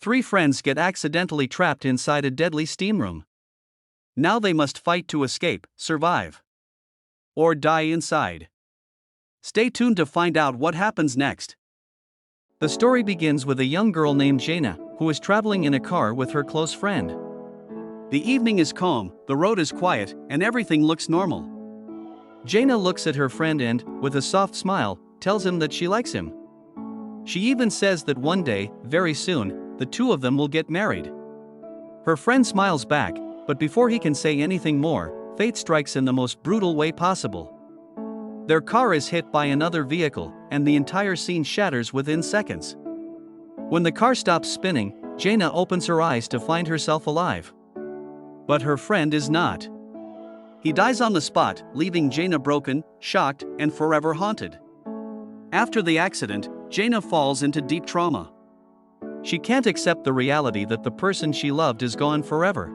three friends get accidentally trapped inside a deadly steam room. Now they must fight to escape, survive, or die inside. Stay tuned to find out what happens next. The story begins with a young girl named Jana, who is traveling in a car with her close friend. The evening is calm, the road is quiet, and everything looks normal. Jana looks at her friend and, with a soft smile, tells him that she likes him. She even says that one day, very soon, the two of them will get married. Her friend smiles back, but before he can say anything more, fate strikes in the most brutal way possible. Their car is hit by another vehicle, and the entire scene shatters within seconds. When the car stops spinning, Jana opens her eyes to find herself alive. But her friend is not. He dies on the spot, leaving Jana broken, shocked, and forever haunted. After the accident, Jana falls into deep trauma. She can't accept the reality that the person she loved is gone forever.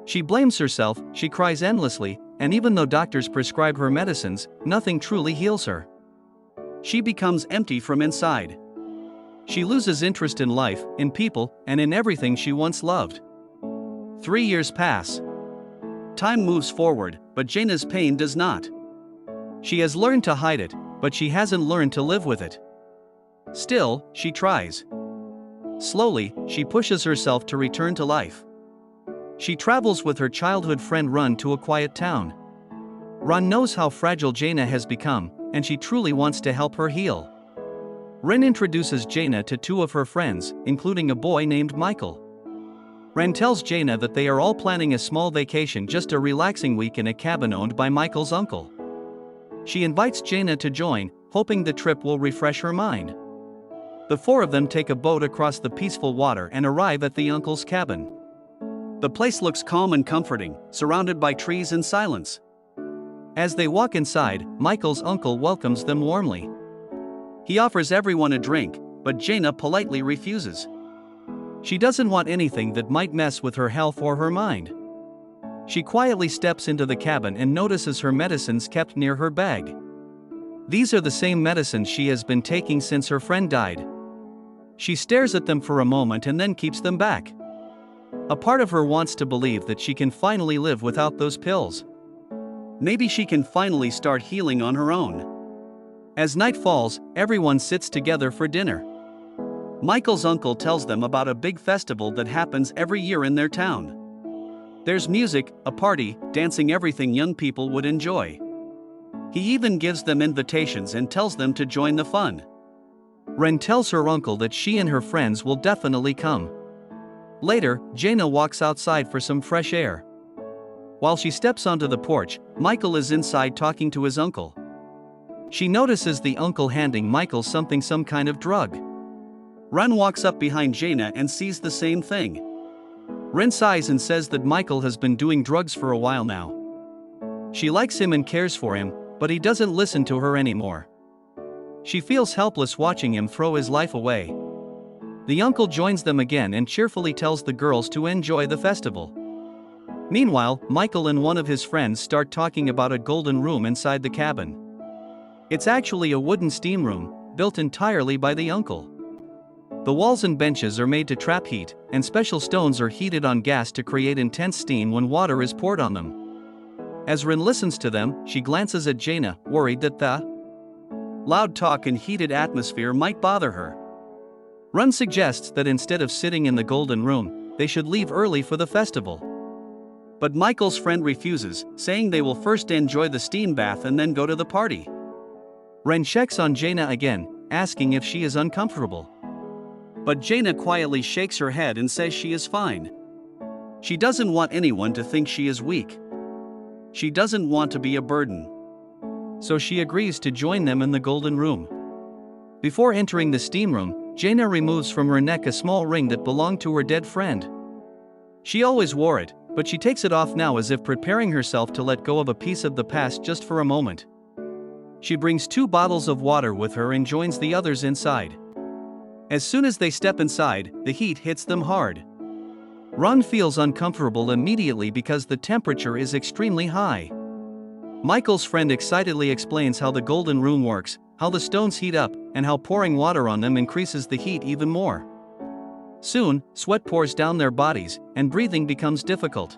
She blames herself, she cries endlessly, and even though doctors prescribe her medicines, nothing truly heals her. She becomes empty from inside. She loses interest in life, in people, and in everything she once loved. 3 years pass. Time moves forward, but Jana's pain does not. She has learned to hide it, but she hasn't learned to live with it. Still, she tries. Slowly, she pushes herself to return to life. She travels with her childhood friend Run to a quiet town. Run knows how fragile Jana has become, and she truly wants to help her heal. Ren introduces Jana to two of her friends, including a boy named Michael. Ren tells Jana that they are all planning a small vacation, just a relaxing week in a cabin owned by Michael's uncle. She invites Jana to join, hoping the trip will refresh her mind. The four of them take a boat across the peaceful water and arrive at the uncle's cabin. The place looks calm and comforting, surrounded by trees and silence. As they walk inside, Michael's uncle welcomes them warmly. He offers everyone a drink, but Jana politely refuses. She doesn't want anything that might mess with her health or her mind. She quietly steps into the cabin and notices her medicines kept near her bag. These are the same medicines she has been taking since her friend died. She stares at them for a moment and then keeps them back. A part of her wants to believe that she can finally live without those pills. Maybe she can finally start healing on her own. As night falls, everyone sits together for dinner. Michael's uncle tells them about a big festival that happens every year in their town. There's music, a party, dancing, everything young people would enjoy. He even gives them invitations and tells them to join the fun. Ren tells her uncle that she and her friends will definitely come. Later, Jana walks outside for some fresh air. While she steps onto the porch, Michael is inside talking to his uncle. She notices the uncle handing Michael some kind of drug. Ren walks up behind Jana and sees the same thing. Ren sighs and says that Michael has been doing drugs for a while now. She likes him and cares for him, but he doesn't listen to her anymore. She feels helpless watching him throw his life away. The uncle joins them again and cheerfully tells the girls to enjoy the festival. Meanwhile, Michael and one of his friends start talking about a golden room inside the cabin. It's actually a wooden steam room, built entirely by the uncle. The walls and benches are made to trap heat, and special stones are heated on gas to create intense steam when water is poured on them. As Rin listens to them, she glances at Jana, worried that the loud talk and heated atmosphere might bother her. Rin suggests that instead of sitting in the golden room, they should leave early for the festival. But Michael's friend refuses, saying they will first enjoy the steam bath and then go to the party. Ren checks on Jana again, asking if she is uncomfortable. But Jana quietly shakes her head and says she is fine. She doesn't want anyone to think she is weak. She doesn't want to be a burden. So she agrees to join them in the golden room. Before entering the steam room, Jana removes from her neck a small ring that belonged to her dead friend. She always wore it, but she takes it off now as if preparing herself to let go of a piece of the past just for a moment. She brings 2 bottles of water with her and joins the others inside. As soon as they step inside, the heat hits them hard. Ron feels uncomfortable immediately because the temperature is extremely high. Michael's friend excitedly explains how the golden room works, how the stones heat up, and how pouring water on them increases the heat even more. Soon, sweat pours down their bodies, and breathing becomes difficult.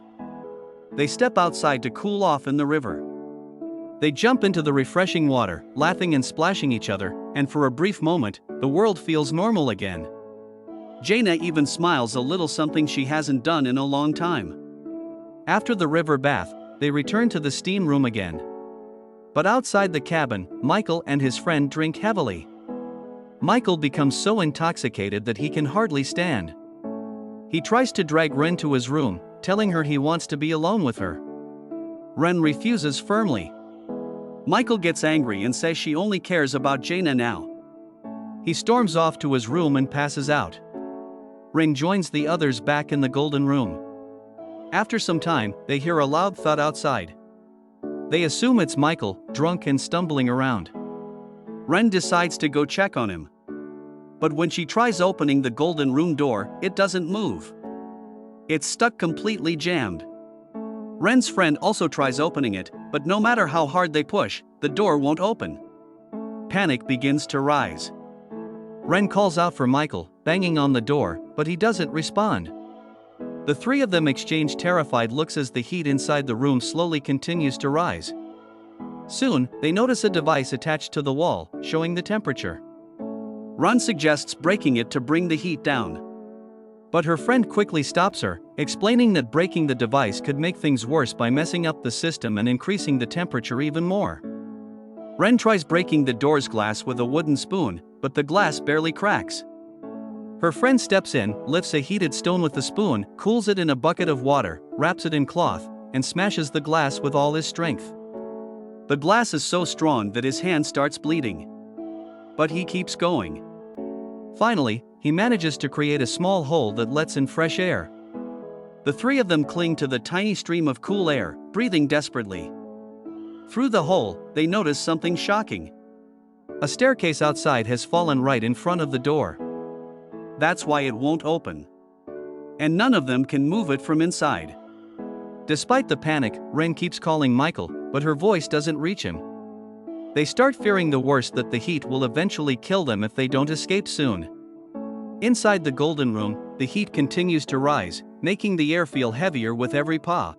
They step outside to cool off in the river. They jump into the refreshing water, laughing and splashing each other, and for a brief moment, the world feels normal again. Jana even smiles a little, something she hasn't done in a long time. After the river bath, they return to the steam room again. But outside the cabin, Michael and his friend drink heavily. Michael becomes so intoxicated that he can hardly stand. He tries to drag Ren to his room, telling her he wants to be alone with her. Ren refuses firmly. Michael gets angry and says she only cares about Jana now. He storms off to his room and passes out. Ren joins the others back in the golden room. After some time, they hear a loud thud outside. They assume it's Michael, drunk and stumbling around. Ren decides to go check on him. But when she tries opening the golden room door, it doesn't move. It's stuck completely jammed. Ren's friend also tries opening it, but no matter how hard they push, the door won't open. Panic begins to rise. Ren calls out for Michael, banging on the door, but he doesn't respond. The three of them exchange terrified looks as the heat inside the room slowly continues to rise. Soon, they notice a device attached to the wall, showing the temperature. Ren suggests breaking it to bring the heat down. But her friend quickly stops her, explaining that breaking the device could make things worse by messing up the system and increasing the temperature even more. Ren tries breaking the door's glass with a wooden spoon, but the glass barely cracks. Her friend steps in, lifts a heated stone with the spoon, cools it in a bucket of water, wraps it in cloth, and smashes the glass with all his strength. The glass is so strong that his hand starts bleeding. But he keeps going. Finally, he manages to create a small hole that lets in fresh air. The three of them cling to the tiny stream of cool air, breathing desperately. Through the hole, they notice something shocking. A staircase outside has fallen right in front of the door. That's why it won't open. And none of them can move it from inside. Despite the panic, Ren keeps calling Michael, but her voice doesn't reach him. They start fearing the worst, that the heat will eventually kill them if they don't escape soon. Inside the golden room, the heat continues to rise, making the air feel heavier with every paw.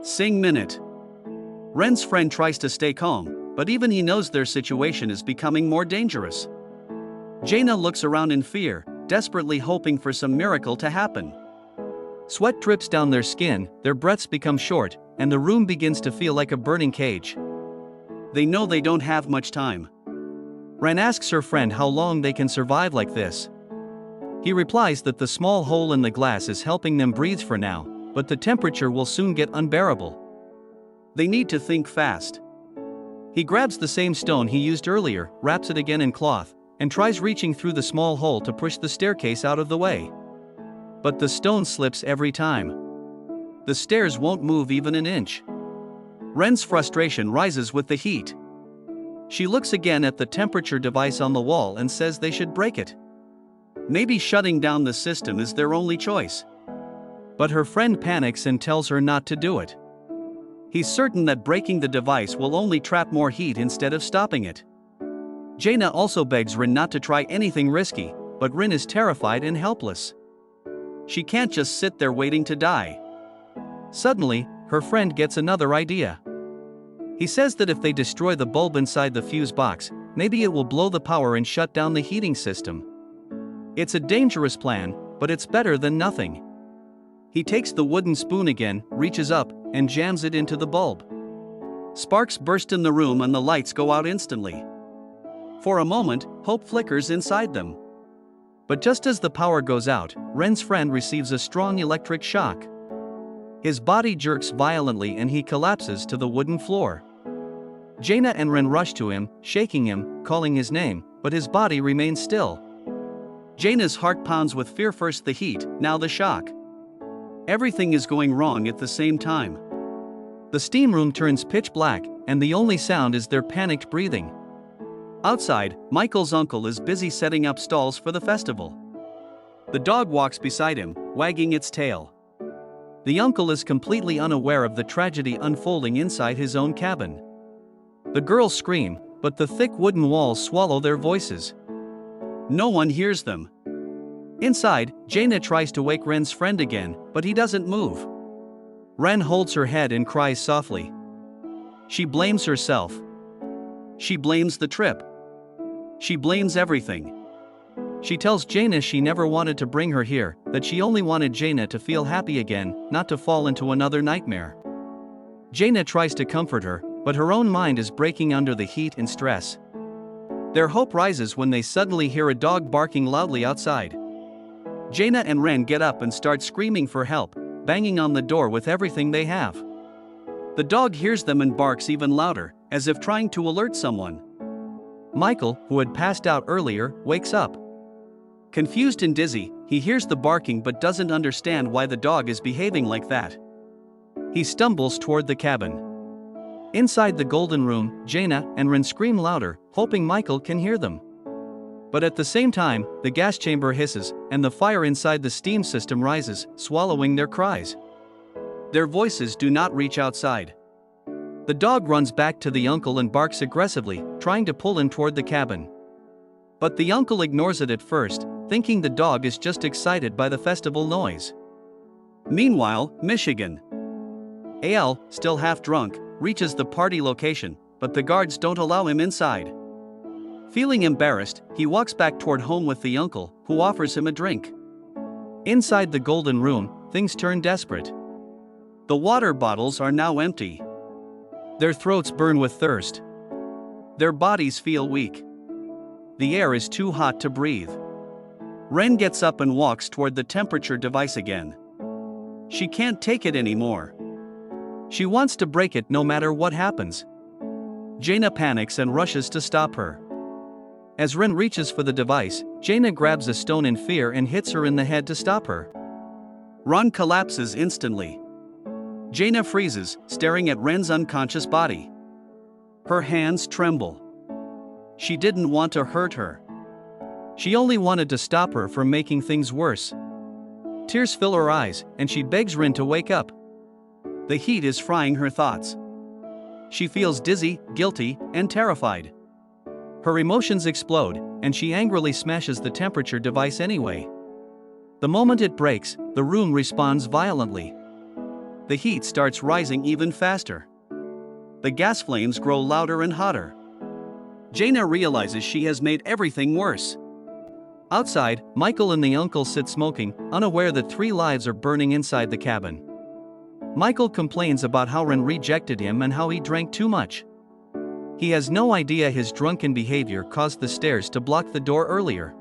Sing minute. Ren's friend tries to stay calm, but even he knows their situation is becoming more dangerous. Jana looks around in fear, desperately hoping for some miracle to happen. Sweat drips down their skin, their breaths become short, and the room begins to feel like a burning cage. They know they don't have much time. Ren asks her friend how long they can survive like this. He replies that the small hole in the glass is helping them breathe for now, but the temperature will soon get unbearable. They need to think fast. He grabs the same stone he used earlier, wraps it again in cloth, and tries reaching through the small hole to push the staircase out of the way. But the stone slips every time. The stairs won't move even an inch. Ren's frustration rises with the heat. She looks again at the temperature device on the wall and says they should break it. Maybe shutting down the system is their only choice. But her friend panics and tells her not to do it. He's certain that breaking the device will only trap more heat instead of stopping it. Jana also begs Ren not to try anything risky, but Ren is terrified and helpless. She can't just sit there waiting to die. Suddenly, her friend gets another idea. He says that if they destroy the bulb inside the fuse box, maybe it will blow the power and shut down the heating system. It's a dangerous plan, but it's better than nothing. He takes the wooden spoon again, reaches up, and jams it into the bulb. Sparks burst in the room and the lights go out instantly. For a moment, hope flickers inside them. But just as the power goes out, Ren's friend receives a strong electric shock. His body jerks violently and he collapses to the wooden floor. Jana and Ren rush to him, shaking him, calling his name, but his body remains still. Jana's heart pounds with fear, first the heat, now the shock. Everything is going wrong at the same time. The steam room turns pitch black, and the only sound is their panicked breathing. Outside, Michael's uncle is busy setting up stalls for the festival. The dog walks beside him, wagging its tail. The uncle is completely unaware of the tragedy unfolding inside his own cabin. The girls scream, but the thick wooden walls swallow their voices. No one hears them. Inside, Jana tries to wake Ren's friend again, but he doesn't move. Ren holds her head and cries softly. She blames herself. She blames the trip. She blames everything. She tells Jana she never wanted to bring her here, that she only wanted Jana to feel happy again, not to fall into another nightmare. Jana tries to comfort her, but her own mind is breaking under the heat and stress. Their hope rises when they suddenly hear a dog barking loudly outside. Jana and Ren get up and start screaming for help, banging on the door with everything they have. The dog hears them and barks even louder, as if trying to alert someone. Michael, who had passed out earlier, wakes up. Confused and dizzy, he hears the barking but doesn't understand why the dog is behaving like that. He stumbles toward the cabin. Inside the golden room, Jana and Ren scream louder, hoping Michael can hear them. But at the same time, the gas chamber hisses, and the fire inside the steam system rises, swallowing their cries. Their voices do not reach outside. The dog runs back to the uncle and barks aggressively, trying to pull him toward the cabin. But the uncle ignores it at first, thinking the dog is just excited by the festival noise. Meanwhile, Michigan. Al, still half drunk, reaches the party location, but the guards don't allow him inside. Feeling embarrassed, he walks back toward home with the uncle, who offers him a drink. Inside the golden room, things turn desperate. The water bottles are now empty. Their throats burn with thirst. Their bodies feel weak. The air is too hot to breathe. Ren gets up and walks toward the temperature device again. She can't take it anymore. She wants to break it no matter what happens. Jana panics and rushes to stop her. As Ren reaches for the device, Jana grabs a stone in fear and hits her in the head to stop her. Ren collapses instantly. Jana freezes, staring at Ren's unconscious body. Her hands tremble. She didn't want to hurt her. She only wanted to stop her from making things worse. Tears fill her eyes, and she begs Ren to wake up. The heat is frying her thoughts. She feels dizzy, guilty, and terrified. Her emotions explode, and she angrily smashes the temperature device anyway. The moment it breaks, the room responds violently. The heat starts rising even faster. The gas flames grow louder and hotter. Jana realizes she has made everything worse. Outside, Michael and the uncle sit smoking, unaware that 3 lives are burning inside the cabin. Michael complains about how Ren rejected him and how he drank too much. He has no idea his drunken behavior caused the stairs to block the door earlier.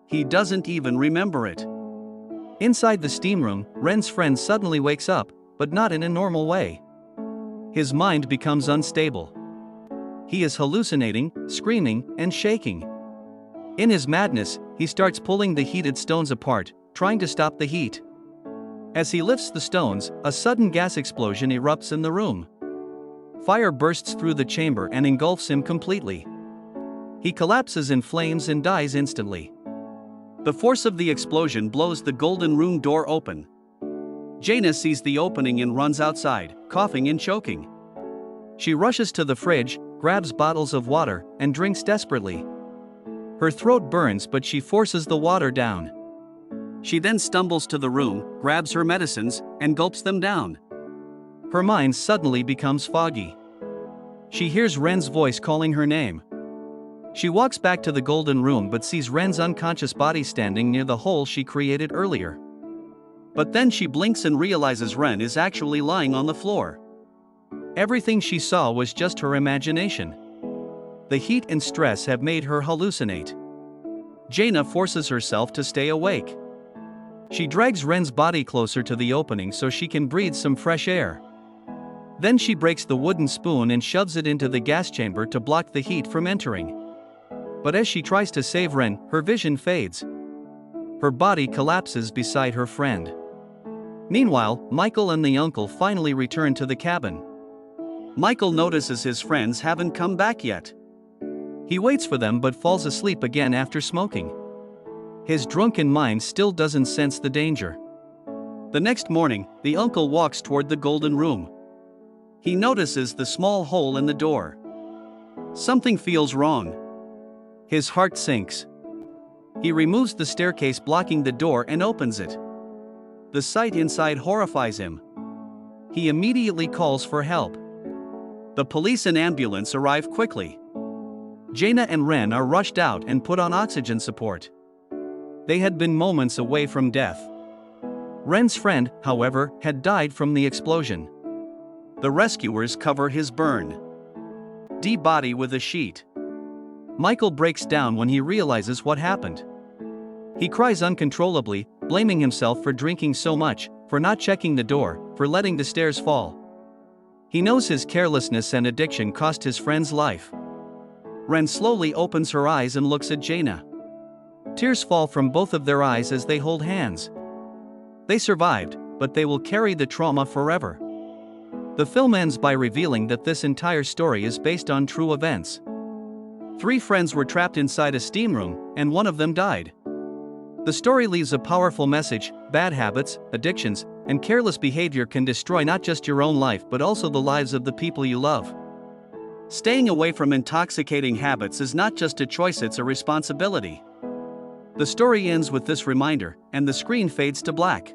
He doesn't even remember it. Inside the steam room, Ren's friend suddenly wakes up, but not in a normal way. His mind becomes unstable. He is hallucinating, screaming, and shaking. In his madness, he starts pulling the heated stones apart, trying to stop the heat. As he lifts the stones, a sudden gas explosion erupts in the room. Fire bursts through the chamber and engulfs him completely. He collapses in flames and dies instantly. The force of the explosion blows the golden room door open. Jana sees the opening and runs outside, coughing and choking. She rushes to the fridge, grabs bottles of water, and drinks desperately. Her throat burns, but she forces the water down. She then stumbles to the room, grabs her medicines, and gulps them down. Her mind suddenly becomes foggy. She hears Ren's voice calling her name. She walks back to the golden room but sees Ren's unconscious body standing near the hole she created earlier. But then she blinks and realizes Ren is actually lying on the floor. Everything she saw was just her imagination. The heat and stress have made her hallucinate. Jana forces herself to stay awake. She drags Ren's body closer to the opening so she can breathe some fresh air. Then she breaks the wooden spoon and shoves it into the gas chamber to block the heat from entering. But as she tries to save Ren, her vision fades. Her body collapses beside her friend. Meanwhile, Michael and the uncle finally return to the cabin. Michael notices his friends haven't come back yet. He waits for them but falls asleep again after smoking. His drunken mind still doesn't sense the danger. The next morning, the uncle walks toward the golden room. He notices the small hole in the door. Something feels wrong. His heart sinks. He removes the staircase blocking the door and opens it. The sight inside horrifies him. He immediately calls for help. The police and ambulance arrive quickly. Jana and Ren are rushed out and put on oxygen support. They had been moments away from death. Ren's friend, however, had died from the explosion. The rescuers cover his burned body with a sheet. Michael breaks down when he realizes what happened. He cries uncontrollably, blaming himself for drinking so much, for not checking the door, for letting the stairs fall. He knows his carelessness and addiction cost his friend's life. Ren slowly opens her eyes and looks at Jana. Tears fall from both of their eyes as they hold hands. They survived, but they will carry the trauma forever. The film ends by revealing that this entire story is based on true events. 3 friends were trapped inside a steam room, and one of them died. The story leaves a powerful message: bad habits, addictions, and careless behavior can destroy not just your own life but also the lives of the people you love. Staying away from intoxicating habits is not just a choice, it's a responsibility. The story ends with this reminder, and the screen fades to black.